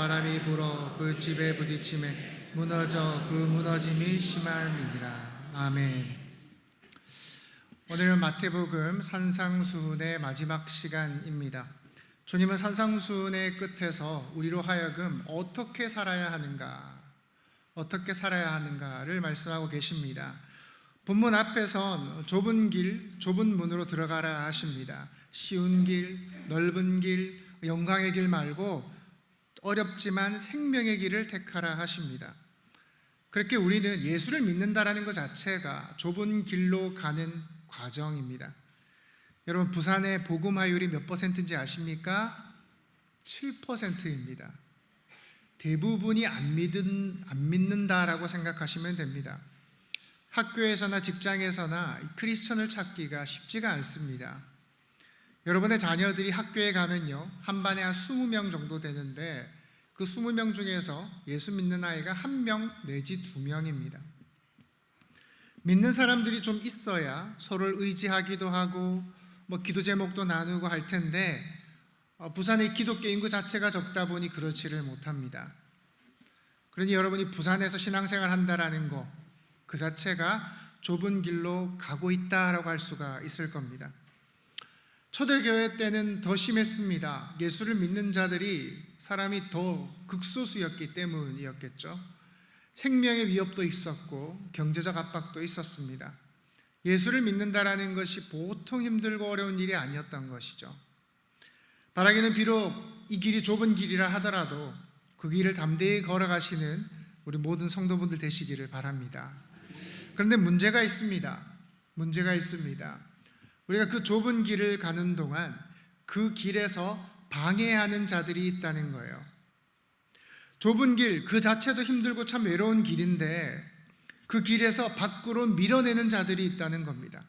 바람이 불어 그 집에 부딪힘에 무너져 그 무너짐이 심함이니라. 아멘. 오늘은 마태복음 산상수훈의 마지막 시간입니다. 주님은 산상수훈의 끝에서 우리로 하여금 어떻게 살아야 하는가를 말씀하고 계십니다. 본문 앞에선 좁은 길, 좁은 문으로 들어가라 하십니다. 쉬운 길, 넓은 길, 영광의 길 말고 어렵지만 생명의 길을 택하라 하십니다. 그렇게 우리는 예수를 믿는다라는 것 자체가 좁은 길로 가는 과정입니다. 여러분, 부산의 복음화율이 몇 %인지 아십니까? 7%입니다. 대부분이 안 믿는다라고 생각하시면 됩니다. 학교에서나 직장에서나 크리스천을 찾기가 쉽지가 않습니다. 여러분의 자녀들이 학교에 가면요, 한 반에 한 20명 정도 되는데 그 20명 중에서 예수 믿는 아이가 1명 내지 2명입니다. 믿는 사람들이 좀 있어야 서로를 의지하기도 하고 기도 제목도 나누고 할 텐데 부산의 기독교 인구 자체가 적다 보니 그렇지를 못합니다. 그러니 여러분이 부산에서 신앙생활 한다라는 거 그 자체가 좁은 길로 가고 있다라고 할 수가 있을 겁니다. 초대교회 때는 더 심했습니다. 예수를 믿는 자들이 사람이 더 극소수였기 때문이었겠죠. 생명의 위협도 있었고 경제적 압박도 있었습니다. 예수를 믿는다라는 것이 보통 힘들고 어려운 일이 아니었던 것이죠. 바라기는 비록 이 길이 좁은 길이라 하더라도 그 길을 담대히 걸어가시는 우리 모든 성도분들 되시기를 바랍니다. 그런데 문제가 있습니다. 우리가 그 좁은 길을 가는 동안 그 길에서 방해하는 자들이 있다는 거예요. 좁은 길 그 자체도 힘들고 참 외로운 길인데 그 길에서 밖으로 밀어내는 자들이 있다는 겁니다.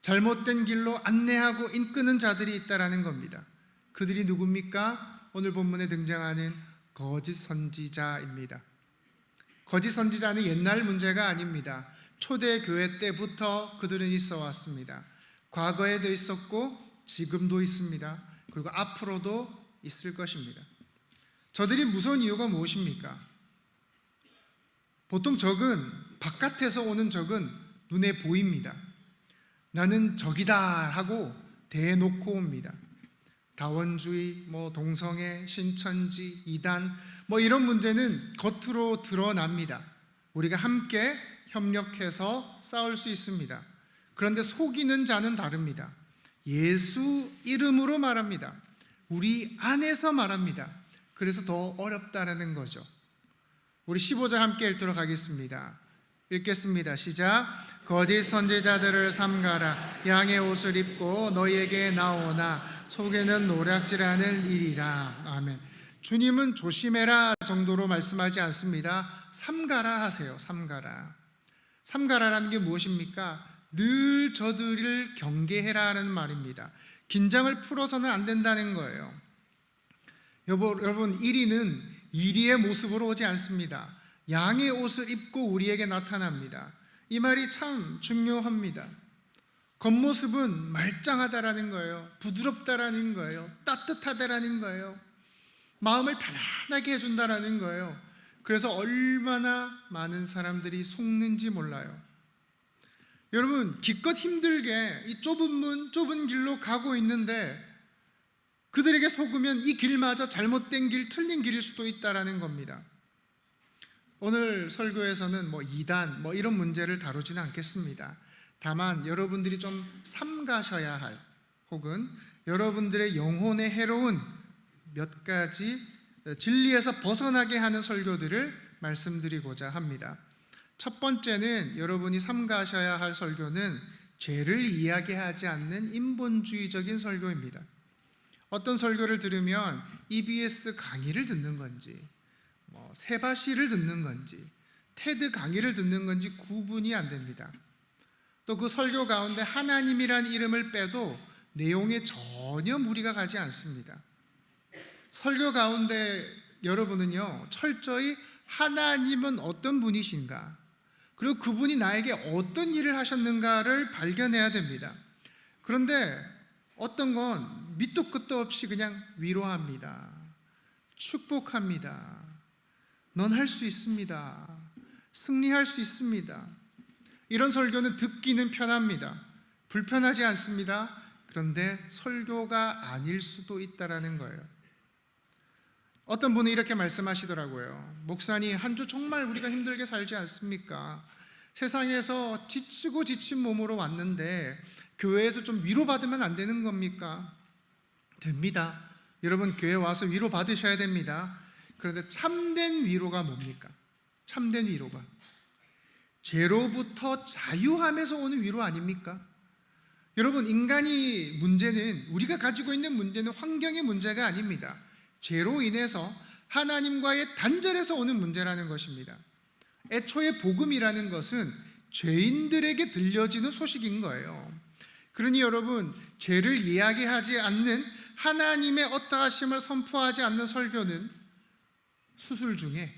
잘못된 길로 안내하고 이끄는 자들이 있다는 겁니다. 그들이 누굽니까? 오늘 본문에 등장하는 거짓 선지자입니다. 거짓 선지자는 옛날 문제가 아닙니다. 초대교회 때부터 그들은 있어 왔습니다. 과거에도 있었고 지금도 있습니다. 그리고 앞으로도 있을 것입니다. 저들이 무서운 이유가 무엇입니까? 보통 적은, 바깥에서 오는 적은 눈에 보입니다. 나는 적이다 하고 대놓고 옵니다. 다원주의, 동성애, 신천지, 이단 이런 문제는 겉으로 드러납니다. 우리가 함께 협력해서 싸울 수 있습니다. 그런데 속이는 자는 다릅니다. 예수 이름으로 말합니다. 우리 안에서 말합니다. 그래서 더 어렵다는 거죠. 우리 15절 함께 읽도록 하겠습니다. 읽겠습니다. 시작. 거짓 선지자들을 삼가라. 양의 옷을 입고 너희에게 나오나 속에는 노략질하는 일이라. 아멘. 주님은 조심해라 정도로 말씀하지 않습니다. 삼가라 하세요. 삼가라라는 게 무엇입니까? 늘 저들을 경계해라 하는 말입니다. 긴장을 풀어서는 안 된다는 거예요. 여러분, 이리는 이리의 모습으로 오지 않습니다. 양의 옷을 입고 우리에게 나타납니다. 이 말이 참 중요합니다. 겉모습은 말짱하다라는 거예요. 부드럽다라는 거예요. 따뜻하다라는 거예요. 마음을 편안하게 해준다라는 거예요. 그래서 얼마나 많은 사람들이 속는지 몰라요. 여러분, 기껏 힘들게 이 좁은 문, 좁은 길로 가고 있는데 그들에게 속으면 이 길마저 잘못된 길, 틀린 길일 수도 있다라는 겁니다. 오늘 설교에서는 이단 이런 문제를 다루지는 않겠습니다. 다만 여러분들이 좀 삼가셔야 할, 혹은 여러분들의 영혼에 해로운 몇 가지 진리에서 벗어나게 하는 설교들을 말씀드리고자 합니다. 첫 번째는 여러분이 삼가셔야 할 설교는 죄를 이야기하지 않는 인본주의적인 설교입니다. 어떤 설교를 들으면 EBS 강의를 듣는 건지 세바시를 듣는 건지 테드 강의를 듣는 건지 구분이 안 됩니다. 또 그 설교 가운데 하나님이란 이름을 빼도 내용에 전혀 무리가 가지 않습니다. 설교 가운데 여러분은요, 철저히 하나님은 어떤 분이신가, 그리고 그분이 나에게 어떤 일을 하셨는가를 발견해야 됩니다. 그런데 어떤 건 밑도 끝도 없이 그냥 위로합니다. 축복합니다. 넌 할 수 있습니다. 승리할 수 있습니다. 이런 설교는 듣기는 편합니다. 불편하지 않습니다. 그런데 설교가 아닐 수도 있다라는 거예요. 어떤 분이 이렇게 말씀하시더라고요. 목사님, 한 주 정말 우리가 힘들게 살지 않습니까? 세상에서 지치고 지친 몸으로 왔는데 교회에서 좀 위로받으면 안 되는 겁니까? 됩니다. 여러분, 교회 와서 위로 받으셔야 됩니다. 그런데 참된 위로가 뭡니까? 참된 위로가 죄로부터 자유함에서 오는 위로 아닙니까? 여러분, 인간이 문제는, 우리가 가지고 있는 문제는 환경의 문제가 아닙니다. 죄로 인해서 하나님과의 단절에서 오는 문제라는 것입니다. 애초에 복음이라는 것은 죄인들에게 들려지는 소식인 거예요. 그러니 여러분, 죄를 이야기하지 않는, 하나님의 어떠하심을 선포하지 않는 설교는 수술 중에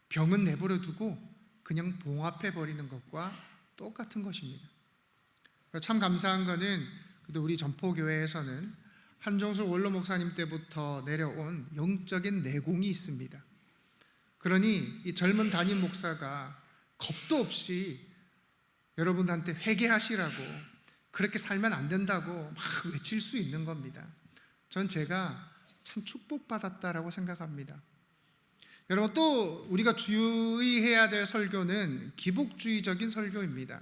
병은 내버려 두고 그냥 봉합해 버리는 것과 똑같은 것입니다. 참 감사한 것은 우리 전포교회에서는 한정수 원로 목사님 때부터 내려온 영적인 내공이 있습니다. 그러니 이 젊은 담임 목사가 겁도 없이 여러분한테 회개하시라고, 그렇게 살면 안 된다고 막 외칠 수 있는 겁니다. 전 제가 참 축복받았다라고 생각합니다. 여러분, 또 우리가 주의해야 될 설교는 기복주의적인 설교입니다.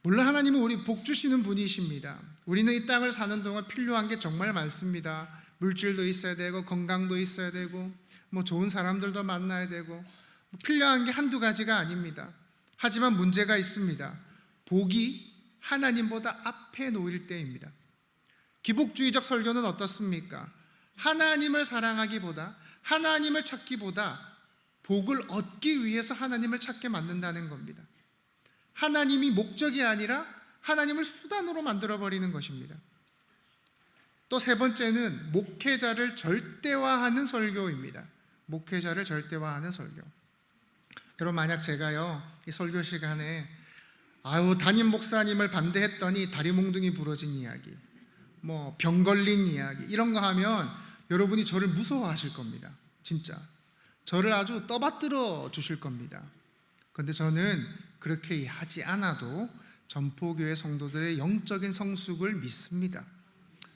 물론 하나님은 우리 복 주시는 분이십니다. 우리는 이 땅을 사는 동안 필요한 게 정말 많습니다. 물질도 있어야 되고, 건강도 있어야 되고, 좋은 사람들도 만나야 되고, 필요한 게 한두 가지가 아닙니다. 하지만 문제가 있습니다. 복이 하나님보다 앞에 놓일 때입니다. 기복주의적 설교는 어떻습니까? 하나님을 사랑하기보다, 하나님을 찾기보다 복을 얻기 위해서 하나님을 찾게 만든다는 겁니다. 하나님이 목적이 아니라 하나님을 수단으로 만들어버리는 것입니다. 또 세 번째는 목회자를 절대화하는 설교입니다. 목회자를 절대화하는 설교. 여러분, 만약 제가요, 이 설교 시간에 담임 목사님을 반대했더니 다리 몽둥이 부러진 이야기, 병 걸린 이야기, 이런 거 하면 여러분이 저를 무서워하실 겁니다. 진짜 저를 아주 떠받들어 주실 겁니다. 그런데 저는 그렇게 하지 않아도 전포교회 성도들의 영적인 성숙을 믿습니다.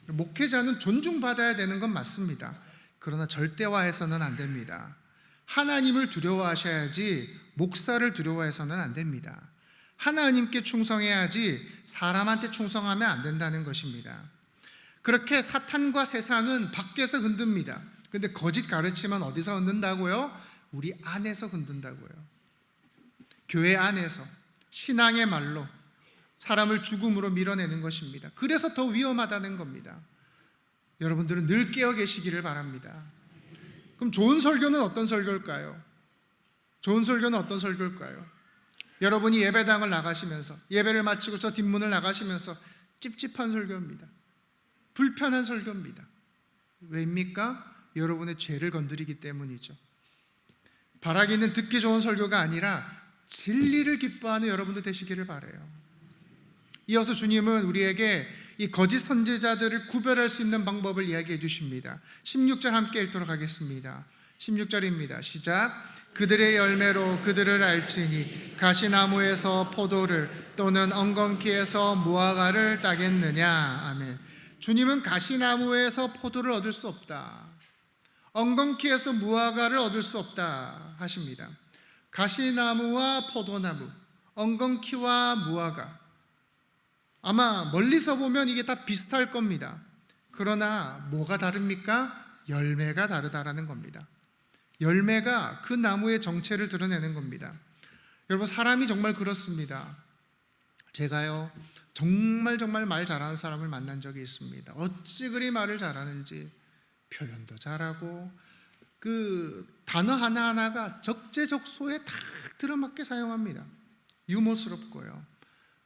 목회자는 존중받아야 되는 건 맞습니다. 그러나 절대화해서는 안 됩니다. 하나님을 두려워하셔야지 목사를 두려워해서는 안 됩니다. 하나님께 충성해야지 사람한테 충성하면 안 된다는 것입니다. 그렇게 사탄과 세상은 밖에서 흔듭니다. 근데 거짓 가르치면 어디서 흔든다고요? 우리 안에서 흔든다고요. 교회 안에서 신앙의 말로 사람을 죽음으로 밀어내는 것입니다. 그래서 더 위험하다는 겁니다. 여러분들은 늘 깨어 계시기를 바랍니다. 그럼 좋은 설교는 어떤 설교일까요? 좋은 설교는 어떤 설교일까요? 여러분이 예배당을 나가시면서, 예배를 마치고 저 뒷문을 나가시면서 찝찝한 설교입니다. 불편한 설교입니다. 왜입니까? 여러분의 죄를 건드리기 때문이죠. 바라기는 듣기 좋은 설교가 아니라 진리를 기뻐하는 여러분들 되시기를 바라요. 이어서 주님은 우리에게 이 거짓 선지자들을 구별할 수 있는 방법을 이야기해 주십니다. 16절 함께 읽도록 하겠습니다. 16절입니다. 시작. 그들의 열매로 그들을 알지니 가시나무에서 포도를 또는 엉겅퀴에서 무화과를 따겠느냐. 아멘. 주님은 가시나무에서 포도를 얻을 수 없다, 엉겅퀴에서 무화과를 얻을 수 없다 하십니다. 가시나무와 포도나무, 엉겅퀴와 무화과, 아마 멀리서 보면 이게 다 비슷할 겁니다. 그러나 뭐가 다릅니까? 열매가 다르다라는 겁니다. 열매가 그 나무의 정체를 드러내는 겁니다. 여러분, 사람이 정말 그렇습니다. 제가요, 정말 말 잘하는 사람을 만난 적이 있습니다. 어찌 그리 말을 잘하는지, 표현도 잘하고 그 단어 하나하나가 적재적소에 딱 들어맞게 사용합니다. 유머스럽고요.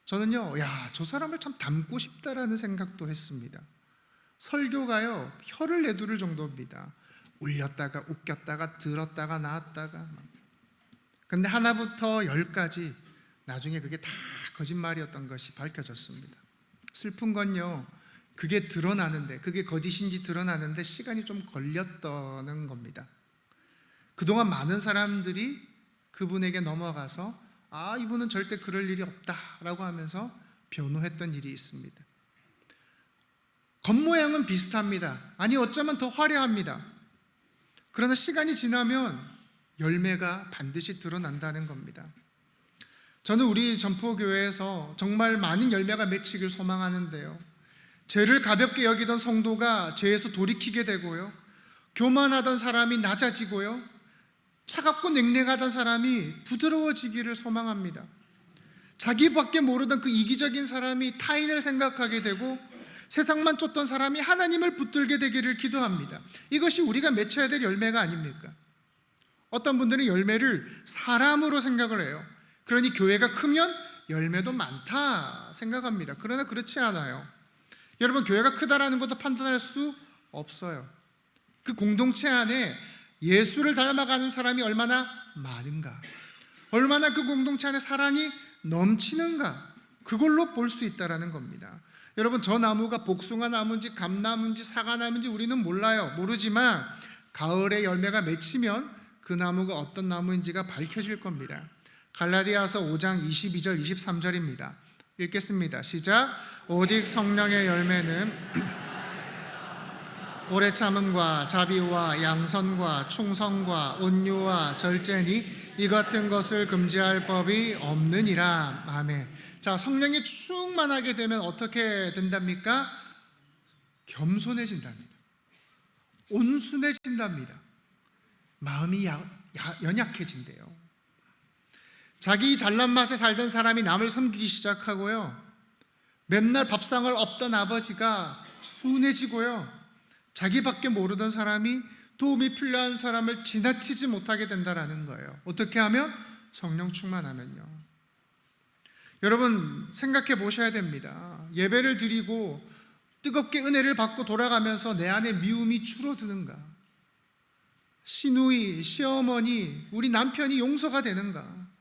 저는요, 저 사람을 참 닮고 싶다라는 생각도 했습니다. 설교가요, 혀를 내두를 정도입니다. 울렸다가 웃겼다가 들었다가 나왔다가. 근데 하나부터 10까지 나중에 그게 다 거짓말이었던 것이 밝혀졌습니다. 슬픈 건요, 그게 드러나는데, 그게 거짓인지 드러나는데 시간이 좀 걸렸다는 겁니다. 그동안 많은 사람들이 그분에게 넘어가서 이분은 절대 그럴 일이 없다라고 하면서 변호했던 일이 있습니다. 겉모양은 비슷합니다. 아니 어쩌면 더 화려합니다. 그러나 시간이 지나면 열매가 반드시 드러난다는 겁니다. 저는 우리 전포교회에서 정말 많은 열매가 맺히길 소망하는데요, 죄를 가볍게 여기던 성도가 죄에서 돌이키게 되고요, 교만하던 사람이 낮아지고요, 차갑고 냉랭하던 사람이 부드러워지기를 소망합니다. 자기밖에 모르던 그 이기적인 사람이 타인을 생각하게 되고, 세상만 쫓던 사람이 하나님을 붙들게 되기를 기도합니다. 이것이 우리가 맺혀야 될 열매가 아닙니까? 어떤 분들은 열매를 사람으로 생각을 해요. 그러니 교회가 크면 열매도 많다 생각합니다. 그러나 그렇지 않아요. 여러분, 교회가 크다라는 것도 판단할 수 없어요. 그 공동체 안에 예수를 닮아가는 사람이 얼마나 많은가, 얼마나 그 공동체 안에 사랑이 넘치는가, 그걸로 볼 수 있다는 겁니다. 여러분, 저 나무가 복숭아 나무인지 감나무인지 사과나무인지 우리는 몰라요. 모르지만 가을에 열매가 맺히면 그 나무가 어떤 나무인지가 밝혀질 겁니다. 갈라디아서 5장 22절 23절입니다. 읽겠습니다. 시작. 오직 성령의 열매는 오래 참음과 자비와 양선과 충성과 온유와 절제니 이 같은 것을 금지할 법이 없느니라. 아멘. 자, 성령이 충만하게 되면 어떻게 된답니까? 겸손해진답니다. 온순해진답니다. 마음이 연약해진대요. 자기 잘난 맛에 살던 사람이 남을 섬기기 시작하고요, 맨날 밥상을 엎던 아버지가 순해지고요, 자기밖에 모르던 사람이 도움이 필요한 사람을 지나치지 못하게 된다는 거예요. 어떻게 하면? 성령 충만하면요. 여러분, 생각해 보셔야 됩니다. 예배를 드리고 뜨겁게 은혜를 받고 돌아가면서 내 안에 미움이 줄어드는가? 시누이, 시어머니, 우리 남편이 용서가 되는가?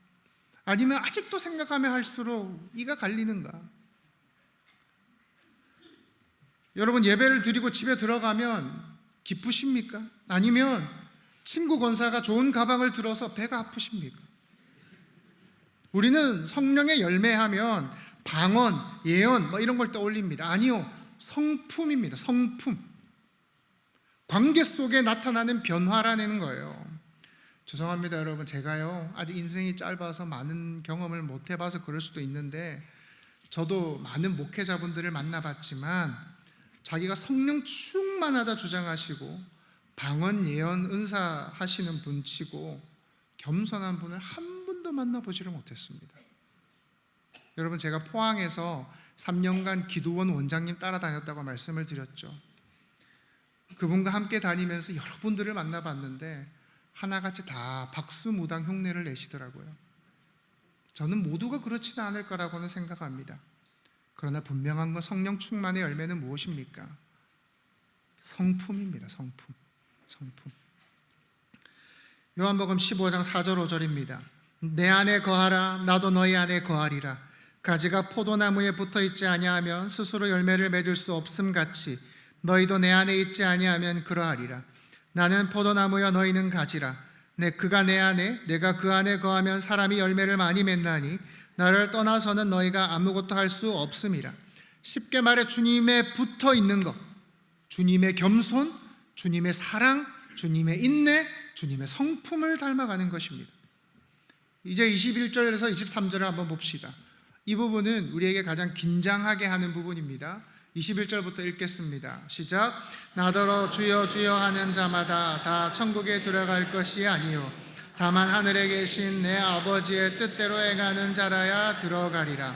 아니면 아직도 생각하면 할수록 이가 갈리는가? 여러분, 예배를 드리고 집에 들어가면 기쁘십니까? 아니면 친구 권사가 좋은 가방을 들어서 배가 아프십니까? 우리는 성령의 열매하면 방언, 예언 이런 걸 떠올립니다. 아니요, 성품입니다. 성품. 관계 속에 나타나는 변화라는 거예요. 죄송합니다 여러분, 제가요 아직 인생이 짧아서 많은 경험을 못 해봐서 그럴 수도 있는데, 저도 많은 목회자분들을 만나봤지만 자기가 성령 충만하다 주장하시고 방언, 예언, 은사 하시는 분치고 겸손한 분을 한 번도 만나보지를 못했습니다. 여러분, 제가 포항에서 3년간 기도원 원장님 따라다녔다고 말씀을 드렸죠. 그분과 함께 다니면서 여러분들을 만나봤는데 하나같이 다 박수무당 흉내를 내시더라고요. 저는 모두가 그렇지는 않을 거라고는 생각합니다. 그러나 분명한 건 성령 충만의 열매는 무엇입니까? 성품입니다. 성품. 요한복음 15장 4절 5절입니다. 내 안에 거하라, 나도 너희 안에 거하리라. 가지가 포도나무에 붙어 있지 아니하면 스스로 열매를 맺을 수 없음 같이 너희도 내 안에 있지 아니하면 그러하리라. 나는 포도나무여 너희는 가지라. 그가 내 안에 내가 그 안에 거하면 사람이 열매를 많이 맺나니 나를 떠나서는 너희가 아무것도 할 수 없음이라. 쉽게 말해 주님에 붙어 있는 것, 주님의 겸손, 주님의 사랑, 주님의 인내, 주님의 성품을 닮아가는 것입니다. 이제 21절에서 23절을 한번 봅시다. 이 부분은 우리에게 가장 긴장하게 하는 부분입니다. 21절부터 읽겠습니다. 시작. 나더러 주여 주여 하는 자마다 다 천국에 들어갈 것이 아니요 다만 하늘에 계신 내 아버지의 뜻대로 행하는 자라야 들어가리라.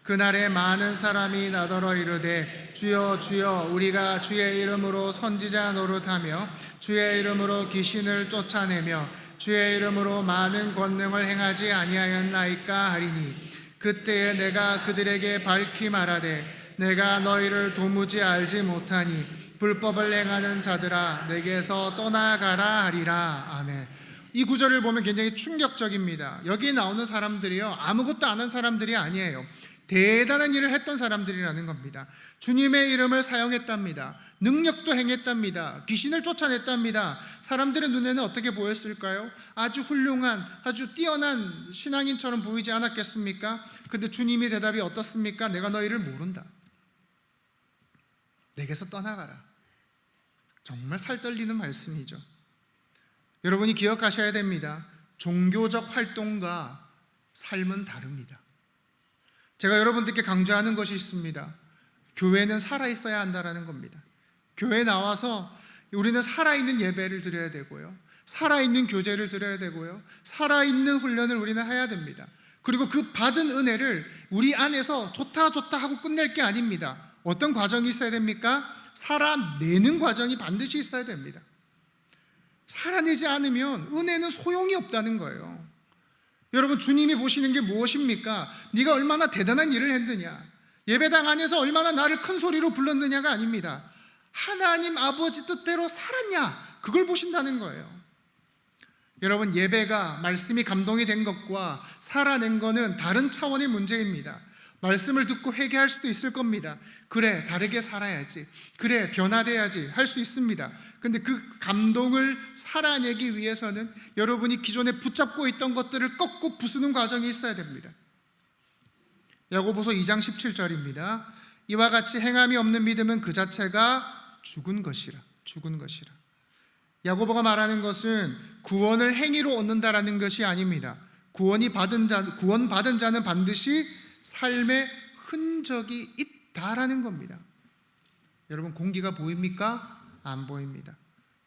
그날에 많은 사람이 나더러 이르되 주여 주여 우리가 주의 이름으로 선지자 노릇하며 주의 이름으로 귀신을 쫓아내며 주의 이름으로 많은 권능을 행하지 아니하였나이까 하리니 그때에 내가 그들에게 밝히 말하되 내가 너희를 도무지 알지 못하니 불법을 행하는 자들아 내게서 떠나가라 하리라. 아멘. 이 구절을 보면 굉장히 충격적입니다. 여기 나오는 사람들이요 아무것도 안 한 사람들이 아니에요. 대단한 일을 했던 사람들이라는 겁니다. 주님의 이름을 사용했답니다. 능력도 행했답니다. 귀신을 쫓아냈답니다. 사람들의 눈에는 어떻게 보였을까요? 아주 훌륭한, 아주 뛰어난 신앙인처럼 보이지 않았겠습니까? 근데 주님의 대답이 어떻습니까? 내가 너희를 모른다. 내게서 떠나가라. 정말 살떨리는 말씀이죠. 여러분이 기억하셔야 됩니다. 종교적 활동과 삶은 다릅니다. 제가 여러분들께 강조하는 것이 있습니다. 교회는 살아있어야 한다는 겁니다. 교회에 나와서 우리는 살아있는 예배를 드려야 되고요, 살아있는 교제를 드려야 되고요, 살아있는 훈련을 우리는 해야 됩니다. 그리고 그 받은 은혜를 우리 안에서 좋다 좋다 하고 끝낼 게 아닙니다. 어떤 과정이 있어야 됩니까? 살아내는 과정이 반드시 있어야 됩니다. 살아내지 않으면 은혜는 소용이 없다는 거예요. 여러분, 주님이 보시는 게 무엇입니까? 네가 얼마나 대단한 일을 했느냐, 예배당 안에서 얼마나 나를 큰 소리로 불렀느냐가 아닙니다. 하나님 아버지 뜻대로 살았냐, 그걸 보신다는 거예요. 여러분, 예배가 말씀이 감동이 된 것과 살아낸 것은 다른 차원의 문제입니다. 말씀을 듣고 회개할 수도 있을 겁니다. 그래, 다르게 살아야지, 그래, 변화돼야지 할 수 있습니다. 근데 그 감동을 살아내기 위해서는 여러분이 기존에 붙잡고 있던 것들을 꺾고 부수는 과정이 있어야 됩니다. 야고보서 2장 17절입니다. 이와 같이 행함이 없는 믿음은 그 자체가 죽은 것이라. 야고보가 말하는 것은 구원을 행위로 얻는다라는 것이 아닙니다. 구원받은 자는 반드시 삶의 흔적이 있다라는 겁니다. 여러분, 공기가 보입니까? 안 보입니다.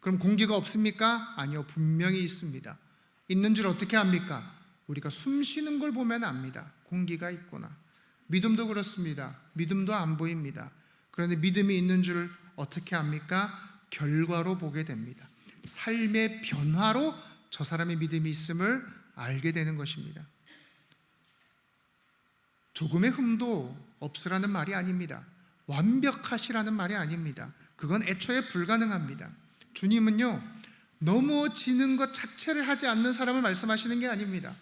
그럼 공기가 없습니까? 아니요, 분명히 있습니다. 있는 줄 어떻게 압니까? 우리가 숨 쉬는 걸 보면 압니다. 공기가 있구나. 믿음도 그렇습니다. 믿음도 안 보입니다. 그런데 믿음이 있는 줄 어떻게 압니까? 결과로 보게 됩니다. 삶의 변화로 저 사람의 믿음이 있음을 알게 되는 것입니다. 조금의 흠도 없으라는 말이 아닙니다. 완벽하시라는 말이 아닙니다. 그건 애초에 불가능합니다. 주님은요, 넘어지는 것 자체를 하지 않는 사람을 말씀하시는 게 아닙니다.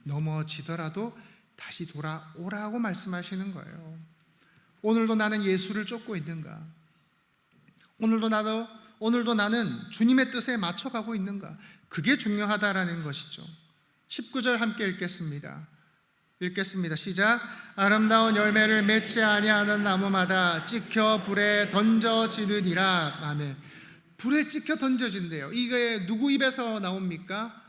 넘어지더라도 다시 돌아오라고 말씀하시는 거예요. 오늘도 나는 예수를 쫓고 있는가? 오늘도 나는 주님의 뜻에 맞춰가고 있는가? 그게 중요하다라는 것이죠. 19절 함께 읽겠습니다. 시작. 아름다운 열매를 맺지 아니하는 나무마다 찍혀 불에 던져지느니라. 아멘. 불에 찍혀 던져진대요. 이게 누구 입에서 나옵니까?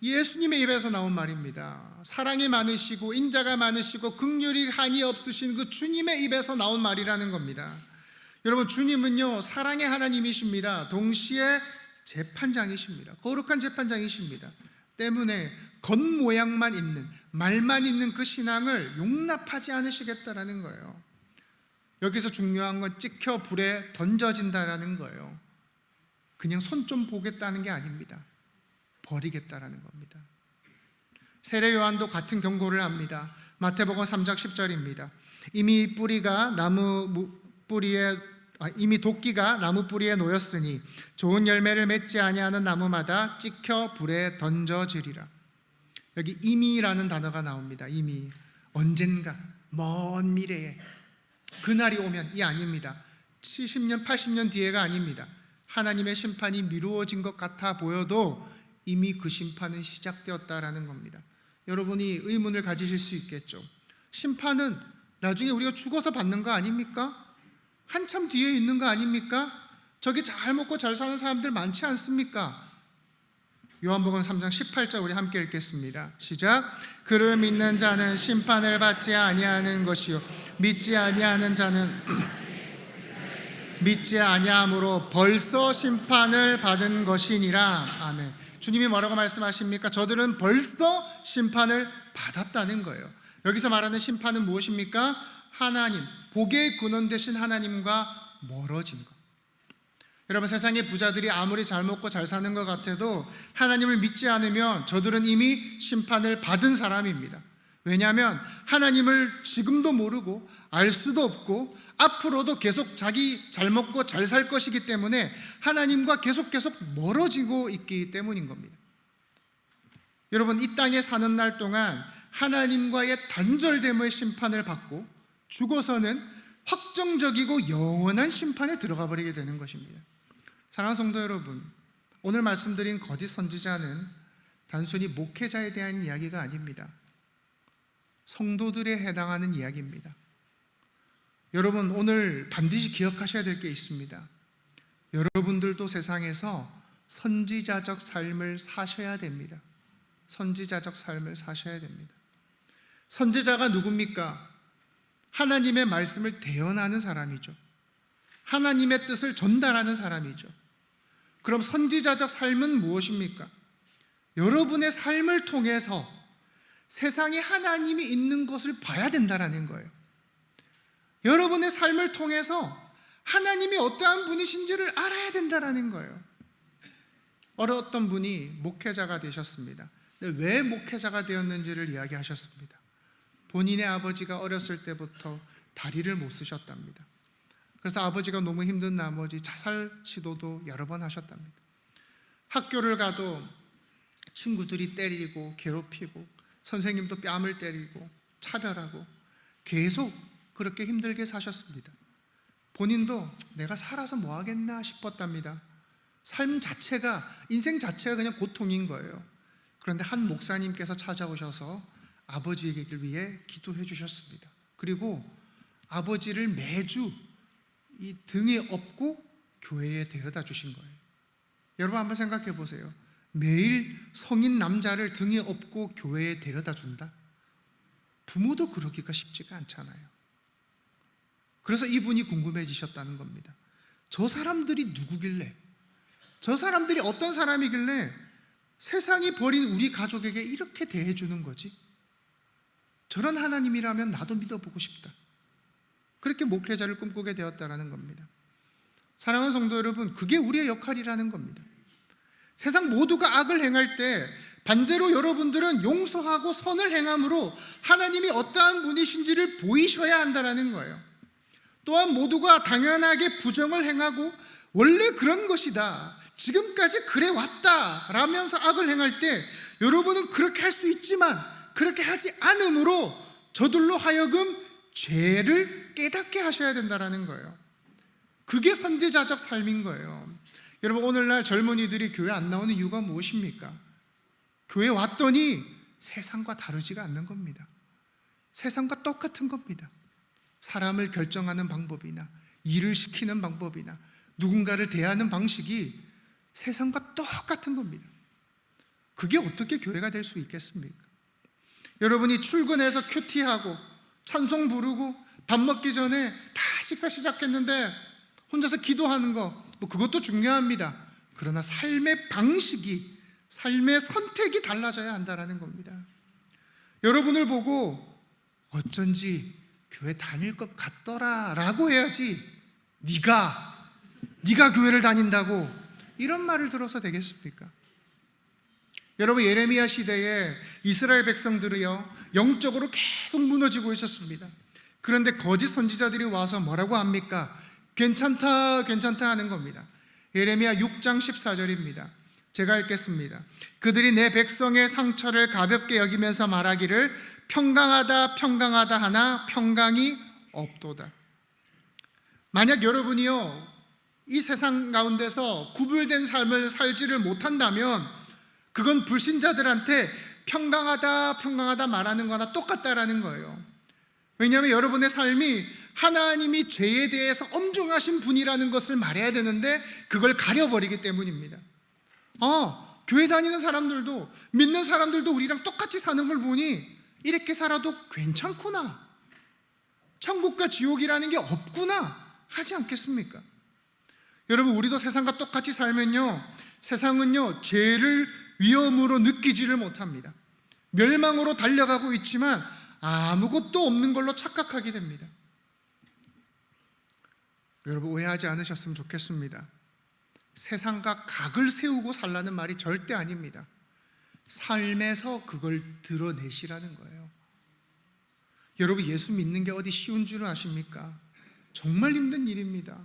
예수님의 입에서 나온 말입니다. 사랑이 많으시고 인자가 많으시고 긍휼이 한이 없으신 그 주님의 입에서 나온 말이라는 겁니다. 여러분, 주님은요, 사랑의 하나님이십니다. 동시에 재판장이십니다. 거룩한 재판장이십니다. 때문에 겉모양만 있는, 말만 있는 그 신앙을 용납하지 않으시겠다라는 거예요. 여기서 중요한 건 찍혀 불에 던져진다라는 거예요. 그냥 손 좀 보겠다는 게 아닙니다. 버리겠다라는 겁니다. 세례 요한도 같은 경고를 합니다. 마태복음 3장 10절입니다. 이미 도끼가 나무 뿌리에 놓였으니 좋은 열매를 맺지 아니하는 나무마다 찍혀 불에 던져지리라. 여기 이미라는 단어가 나옵니다. 이미, 언젠가 먼 미래에 그날이 오면 이 아닙니다. 70년 80년 뒤에가 아닙니다. 하나님의 심판이 미루어진 것 같아 보여도 이미 그 심판은 시작되었다라는 겁니다. 여러분이 의문을 가지실 수 있겠죠. 심판은 나중에 우리가 죽어서 받는 거 아닙니까? 한참 뒤에 있는 거 아닙니까? 저기 잘 먹고 잘 사는 사람들 많지 않습니까? 요한복음 3장 18절 우리 함께 읽겠습니다. 시작. 그를 믿는 자는 심판을 받지 아니하는 것이요 믿지 아니하는 자는 믿지 아니함으로 벌써 심판을 받은 것이니라. 아멘. 주님이 뭐라고 말씀하십니까? 저들은 벌써 심판을 받았다는 거예요. 여기서 말하는 심판은 무엇입니까? 하나님, 복의 근원 되신 하나님과 멀어진 것. 여러분, 세상의 부자들이 아무리 잘 먹고 잘 사는 것 같아도 하나님을 믿지 않으면 저들은 이미 심판을 받은 사람입니다. 왜냐하면 하나님을 지금도 모르고 알 수도 없고 앞으로도 계속 자기 잘 먹고 잘 살 것이기 때문에 하나님과 계속 멀어지고 있기 때문인 겁니다. 여러분, 이 땅에 사는 날 동안 하나님과의 단절됨의 심판을 받고 죽어서는 확정적이고 영원한 심판에 들어가 버리게 되는 것입니다. 사랑하는 성도 여러분, 오늘 말씀드린 거짓 선지자는 단순히 목회자에 대한 이야기가 아닙니다. 성도들에 해당하는 이야기입니다. 여러분, 오늘 반드시 기억하셔야 될 게 있습니다. 여러분들도 세상에서 선지자적 삶을 사셔야 됩니다. 선지자적 삶을 사셔야 됩니다. 선지자가 누굽니까? 하나님의 말씀을 대언하는 사람이죠. 하나님의 뜻을 전달하는 사람이죠. 그럼 선지자적 삶은 무엇입니까? 여러분의 삶을 통해서 세상에 하나님이 있는 것을 봐야 된다는 거예요. 여러분의 삶을 통해서 하나님이 어떠한 분이신지를 알아야 된다는 거예요. 어떤 분이 목회자가 되셨습니다. 왜 목회자가 되었는지를 이야기하셨습니다. 본인의 아버지가 어렸을 때부터 다리를 못 쓰셨답니다. 그래서 아버지가 너무 힘든 나머지 자살 시도도 여러 번 하셨답니다. 학교를 가도 친구들이 때리고 괴롭히고 선생님도 뺨을 때리고 차별하고 계속 그렇게 힘들게 사셨습니다. 본인도 내가 살아서 뭐 하겠나 싶었답니다. 삶 자체가, 인생 자체가 그냥 고통인 거예요. 그런데 한 목사님께서 찾아오셔서 아버지에게 위해 기도해 주셨습니다. 그리고 아버지를 매주 이 등에 업고 교회에 데려다 주신 거예요. 여러분 한번 생각해 보세요. 매일 성인 남자를 등에 업고 교회에 데려다 준다? 부모도 그러기가 쉽지가 않잖아요. 그래서 이분이 궁금해지셨다는 겁니다. 저 사람들이 누구길래, 저 사람들이 어떤 사람이길래 세상이 버린 우리 가족에게 이렇게 대해주는 거지? 저런 하나님이라면 나도 믿어보고 싶다. 그렇게 목회자를 꿈꾸게 되었다는 겁니다. 사랑하는 성도 여러분, 그게 우리의 역할이라는 겁니다. 세상 모두가 악을 행할 때 반대로 여러분들은 용서하고 선을 행함으로 하나님이 어떠한 분이신지를 보이셔야 한다는 거예요. 또한 모두가 당연하게 부정을 행하고 원래 그런 것이다, 지금까지 그래 왔다 라면서 악을 행할 때 여러분은 그렇게 할 수 있지만 그렇게 하지 않음으로 저들로 하여금 죄를 깨닫게 하셔야 된다는 거예요. 그게 선지자적 삶인 거예요. 여러분, 오늘날 젊은이들이 교회 안 나오는 이유가 무엇입니까? 교회 왔더니 세상과 다르지가 않는 겁니다. 세상과 똑같은 겁니다. 사람을 결정하는 방법이나 일을 시키는 방법이나 누군가를 대하는 방식이 세상과 똑같은 겁니다. 그게 어떻게 교회가 될 수 있겠습니까? 여러분이 출근해서 큐티하고 찬송 부르고 밥 먹기 전에 다 식사 시작했는데 혼자서 기도하는 거, 그것도 중요합니다. 그러나 삶의 방식이, 삶의 선택이 달라져야 한다는 겁니다. 여러분을 보고 어쩐지 교회 다닐 것 같더라 라고 해야지, 네가 교회를 다닌다고 이런 말을 들어서 되겠습니까? 여러분, 예레미야 시대에 이스라엘 백성들이요 영적으로 계속 무너지고 있었습니다. 그런데 거짓 선지자들이 와서 뭐라고 합니까? 괜찮다 하는 겁니다. 예레미야 6장 14절입니다. 제가 읽겠습니다. 그들이 내 백성의 상처를 가볍게 여기면서 말하기를 평강하다 하나 평강이 없도다. 만약 여러분이요 이 세상 가운데서 구별된 삶을 살지를 못한다면 그건 불신자들한테 평강하다 말하는 거나 똑같다라는 거예요. 왜냐하면 여러분의 삶이 하나님이 죄에 대해서 엄중하신 분이라는 것을 말해야 되는데 그걸 가려버리기 때문입니다. 교회 다니는 사람들도, 믿는 사람들도 우리랑 똑같이 사는 걸 보니 이렇게 살아도 괜찮구나, 천국과 지옥이라는 게 없구나 하지 않겠습니까? 여러분, 우리도 세상과 똑같이 살면요 세상은요 죄를 위험으로 느끼지를 못합니다. 멸망으로 달려가고 있지만 아무것도 없는 걸로 착각하게 됩니다. 여러분, 오해하지 않으셨으면 좋겠습니다. 세상과 각을 세우고 살라는 말이 절대 아닙니다. 삶에서 그걸 드러내시라는 거예요. 여러분, 예수 믿는 게 어디 쉬운 줄 아십니까? 정말 힘든 일입니다.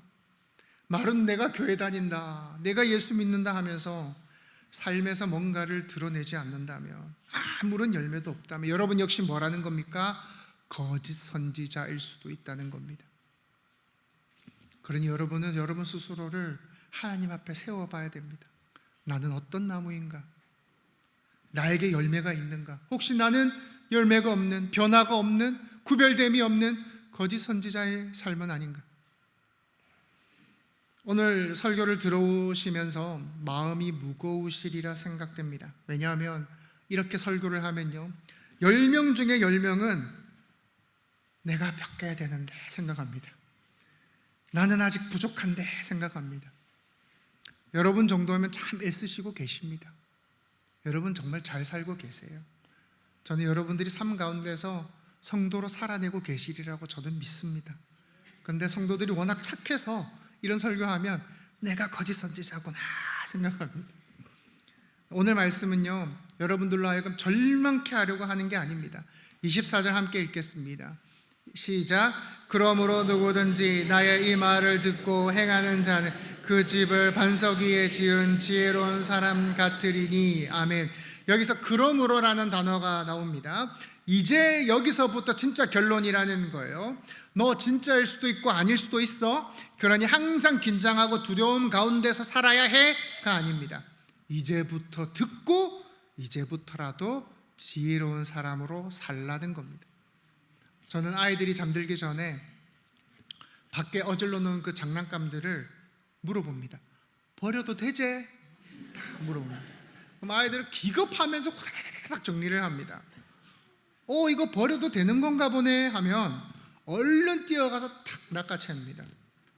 말은 내가 교회 다닌다, 내가 예수 믿는다 하면서 삶에서 뭔가를 드러내지 않는다면, 아무런 열매도 없다면 여러분 역시 뭐라는 겁니까? 거짓 선지자일 수도 있다는 겁니다. 그러니 여러분은 여러분 스스로를 하나님 앞에 세워봐야 됩니다. 나는 어떤 나무인가? 나에게 열매가 있는가? 혹시 나는 열매가 없는, 변화가 없는, 구별됨이 없는 거짓 선지자의 삶은 아닌가? 오늘 설교를 들어오시면서 마음이 무거우시리라 생각됩니다. 왜냐하면 이렇게 설교를 하면요, 10명 중에 10명은 내가 바뀌어야 되는데 생각합니다. 나는 아직 부족한데 생각합니다. 여러분 정도면 참 애쓰시고 계십니다. 여러분 정말 잘 살고 계세요. 저는 여러분들이 삶 가운데서 성도로 살아내고 계시리라고 저는 믿습니다. 그런데 성도들이 워낙 착해서 이런 설교하면 내가 거짓 선지자구나 생각합니다. 오늘 말씀은요, 여러분들로 하여금 절망케 하려고 하는 게 아닙니다. 24절 함께 읽겠습니다. 시작. 그러므로 누구든지 나의 이 말을 듣고 행하는 자는 그 집을 반석 위에 지은 지혜로운 사람 같으리니. 아멘. 여기서 그러므로라는 단어가 나옵니다. 이제 여기서부터 진짜 결론이라는 거예요. 너 진짜일 수도 있고 아닐 수도 있어. 그러니 항상 긴장하고 두려움 가운데서 살아야 해가 아닙니다. 이제부터 듣고 이제부터라도 지혜로운 사람으로 살라는 겁니다. 저는 아이들이 잠들기 전에 밖에 어질러 놓은 그 장난감들을 물어봅니다. 버려도 되지? 다 물어봅니다. 그럼 아이들은 기겁하면서 후다닥 정리를 합니다. 이거 버려도 되는 건가 보네 하면 얼른 뛰어가서 탁 낚아챕니다.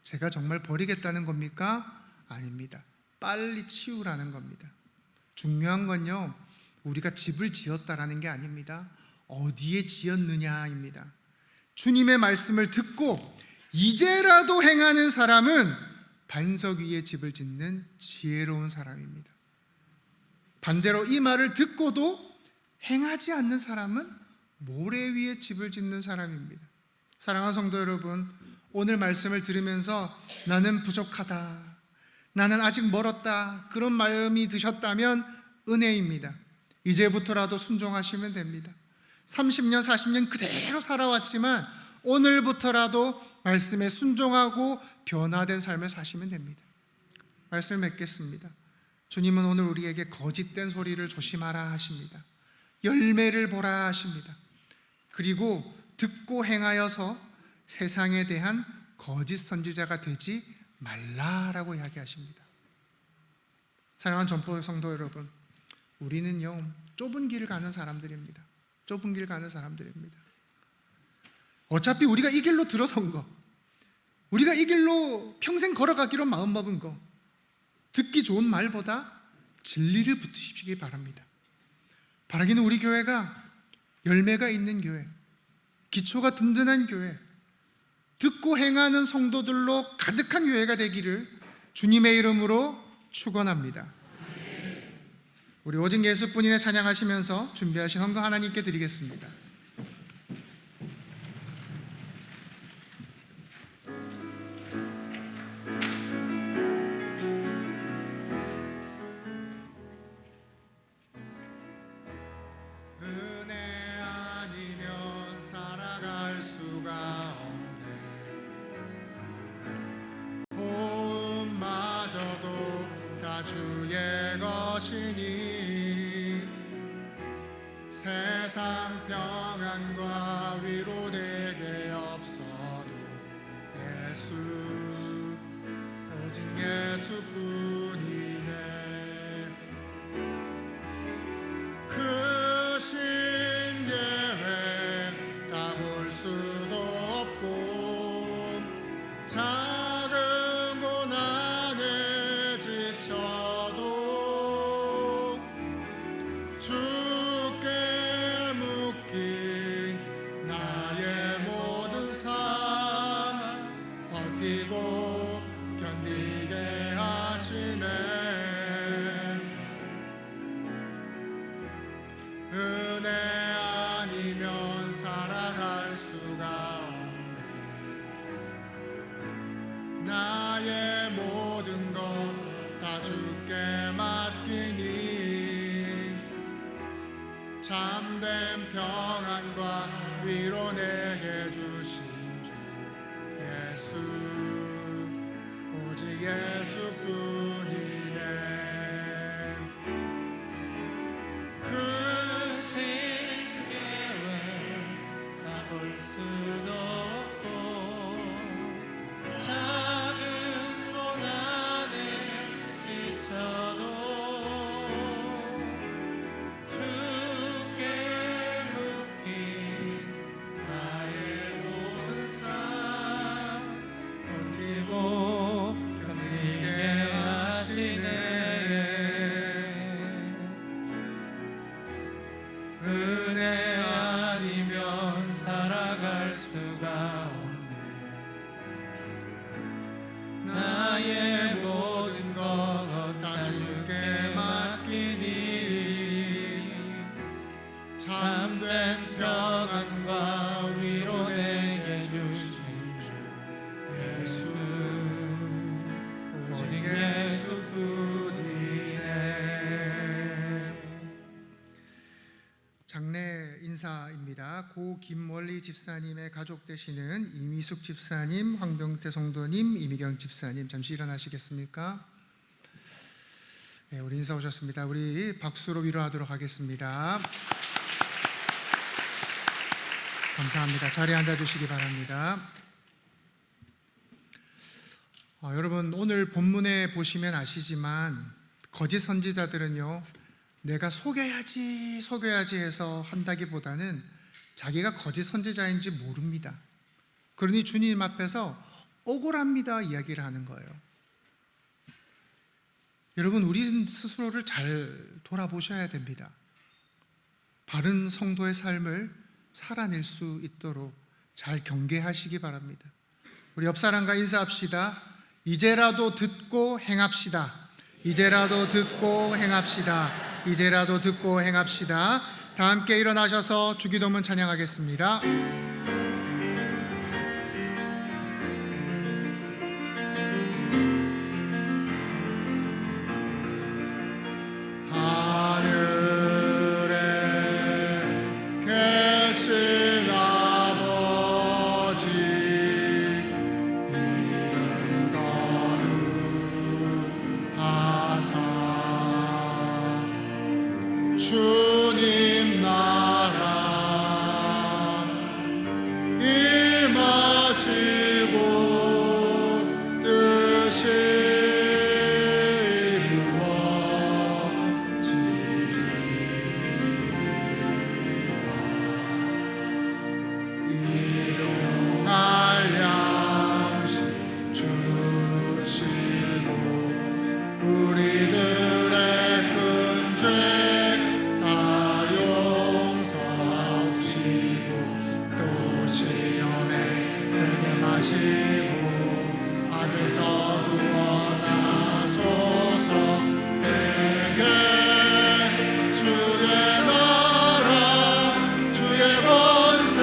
제가 정말 버리겠다는 겁니까? 아닙니다. 빨리 치우라는 겁니다. 중요한 건요, 우리가 집을 지었다라는 게 아닙니다. 어디에 지었느냐입니다. 주님의 말씀을 듣고 이제라도 행하는 사람은 반석 위에 집을 짓는 지혜로운 사람입니다. 반대로 이 말을 듣고도 행하지 않는 사람은 모래 위에 집을 짓는 사람입니다. 사랑하는 성도 여러분, 오늘 말씀을 들으면서 나는 부족하다, 나는 아직 멀었다, 그런 마음이 드셨다면 은혜입니다. 이제부터라도 순종하시면 됩니다. 30년, 40년 그대로 살아왔지만 오늘부터라도 말씀에 순종하고 변화된 삶을 사시면 됩니다. 말씀을 맺겠습니다. 주님은 오늘 우리에게 거짓된 소리를 조심하라 하십니다. 열매를 보라 하십니다. 그리고 듣고 행하여서 세상에 대한 거짓 선지자가 되지 말라라고 이야기하십니다. 사랑하는 전포 성도 여러분, 우리는요 좁은 길을 가는 사람들입니다. 좁은 길 가는 사람들입니다. 어차피 우리가 이 길로 들어선 거, 우리가 이 길로 평생 걸어가기로 마음먹은 거, 듣기 좋은 말보다 진리를 붙으시기 바랍니다. 바라기는 우리 교회가 열매가 있는 교회, 기초가 든든한 교회, 듣고 행하는 성도들로 가득한 교회가 되기를 주님의 이름으로 축원합니다. 우리 오직 예수뿐이네 찬양하시면서 준비하신 헌금 하나님께 드리겠습니다. 은혜 아니면 살아갈 수가 없네. 호흡마저도 다 주의 것이니 세상 평안과 위로 되게 없어도 예수, 오직 예수뿐이네. 그 신계획 다 볼 수도 없고 작은 고난에 지쳐도 주께 묶인 나의 모든 삶 버티고 견디게 하시네. 참된 평안과 위로 내게 주신 주 예수 오직 예수뿐이네. 그 신계획 다 볼 수도 없고 작은 고난에 지쳐도 주께 묶인 나의 모든 삶 버티고 견디게 하시네. 은혜 아니면 살아갈 수가 없네. 나의 모든 것 다 주께 맡기니 참된 평안과 위로 내게 주신 주 예수 오직 예수뿐이네. 장례 인사입니다. 고 김원리 집사님의 가족 되시는 이미숙 집사님, 황병태 성도님, 이미경 집사님 잠시 일어나시겠습니까? 네, 우리 인사 오셨습니다. 우리 박수로 위로하도록 하겠습니다. 감사합니다. 자리에 앉아주시기 바랍니다. 여러분 오늘 본문에 보시면 아시지만 거짓 선지자들은요 내가 속여야지 해서 한다기보다는 자기가 거짓 선지자인지 모릅니다. 그러니 주님 앞에서 억울합니다 이야기를 하는 거예요. 여러분 우리 스스로를 잘 돌아보셔야 됩니다. 바른 성도의 삶을 살아낼 수 있도록 잘 경계하시기 바랍니다. 우리 옆 사람과 인사합시다. 이제라도 듣고 행합시다. 이제라도 듣고 행합시다. 이제라도 듣고 행합시다. 다 함께 일어나셔서 주기도문 찬양하겠습니다. 주님 나라 임하시고 뜻이 이루어지리다. 일용할 양식 주시고 우리들의 큰 죄 마시고 악에서 구원하소서. 내게 주의 나라 주의 권세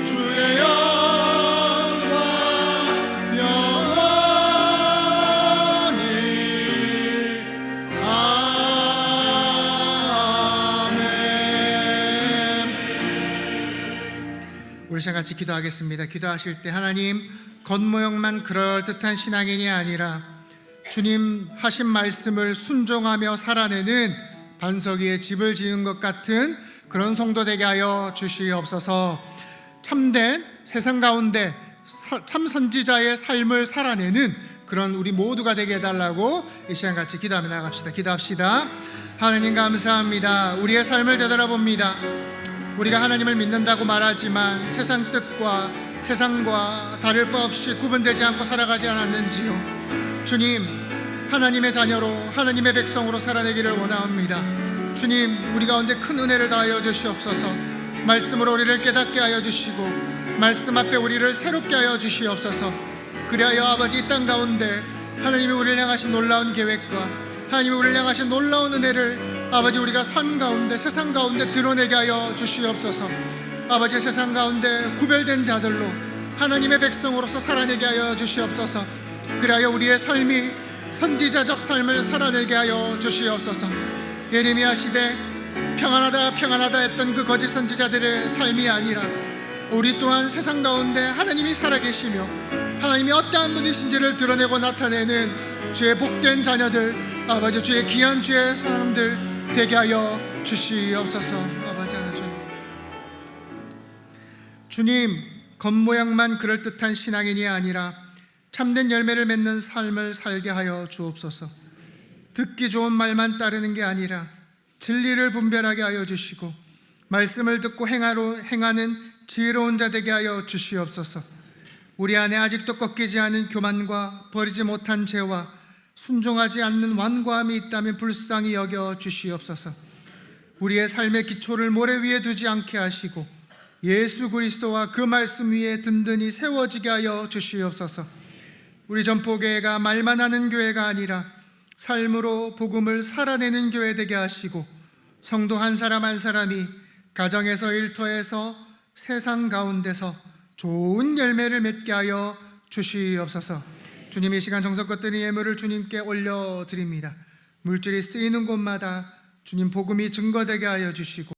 주의 영광 영원히 아멘. 우리 시간 같이 기도하겠습니다. 기도하실 때 하나님 겉모형만 그럴듯한 신앙인이 아니라 주님 하신 말씀을 순종하며 살아내는 반석 위에 집을 지은 것 같은 그런 성도 되게 하여 주시옵소서. 참된 세상 가운데 참 선지자의 삶을 살아내는 그런 우리 모두가 되게 해달라고 이 시간 같이 기도하며 나갑시다. 기도합시다. 하나님 감사합니다. 우리의 삶을 되돌아봅니다. 우리가 하나님을 믿는다고 말하지만 세상 뜻과 세상과 다를 바 없이 구분되지 않고 살아가지 않았는지요. 주님, 하나님의 자녀로 하나님의 백성으로 살아내기를 원합니다. 주님, 우리 가운데 큰 은혜를 다하여 주시옵소서. 말씀으로 우리를 깨닫게 하여 주시고 말씀 앞에 우리를 새롭게 하여 주시옵소서. 그리하여 아버지 이 땅 가운데 하나님이 우리를 향하신 놀라운 계획과 하나님이 우리를 향하신 놀라운 은혜를 아버지 우리가 삶 가운데 세상 가운데 드러내게 하여 주시옵소서. 아버지 세상 가운데 구별된 자들로 하나님의 백성으로서 살아내게 하여 주시옵소서. 그리하여 우리의 삶이 선지자적 삶을 살아내게 하여 주시옵소서. 예레미야 시대 평안하다 평안하다 했던 그 거짓 선지자들의 삶이 아니라 우리 또한 세상 가운데 하나님이 살아계시며 하나님이 어떠한 분이신지를 드러내고 나타내는 주의 복된 자녀들, 아버지 주의 귀한 주의 사람들 되게 하여 주시옵소서. 아버지 하나님, 주님, 겉모양만 그럴듯한 신앙인이 아니라 참된 열매를 맺는 삶을 살게 하여 주옵소서. 듣기 좋은 말만 따르는 게 아니라 진리를 분별하게 하여 주시고 말씀을 듣고 행하는 지혜로운 자 되게 하여 주시옵소서. 우리 안에 아직도 꺾이지 않은 교만과 버리지 못한 죄와 순종하지 않는 완고함이 있다면 불쌍히 여겨 주시옵소서. 우리의 삶의 기초를 모래 위에 두지 않게 하시고 예수 그리스도와 그 말씀 위에 든든히 세워지게 하여 주시옵소서. 우리 전포교회가 말만 하는 교회가 아니라 삶으로 복음을 살아내는 교회 되게 하시고 성도 한 사람 한 사람이 가정에서 일터에서 세상 가운데서 좋은 열매를 맺게 하여 주시옵소서. 주님, 이 시간 정성껏 드린 예물을 주님께 올려드립니다. 물질이 쓰이는 곳마다 주님 복음이 증거되게 하여 주시고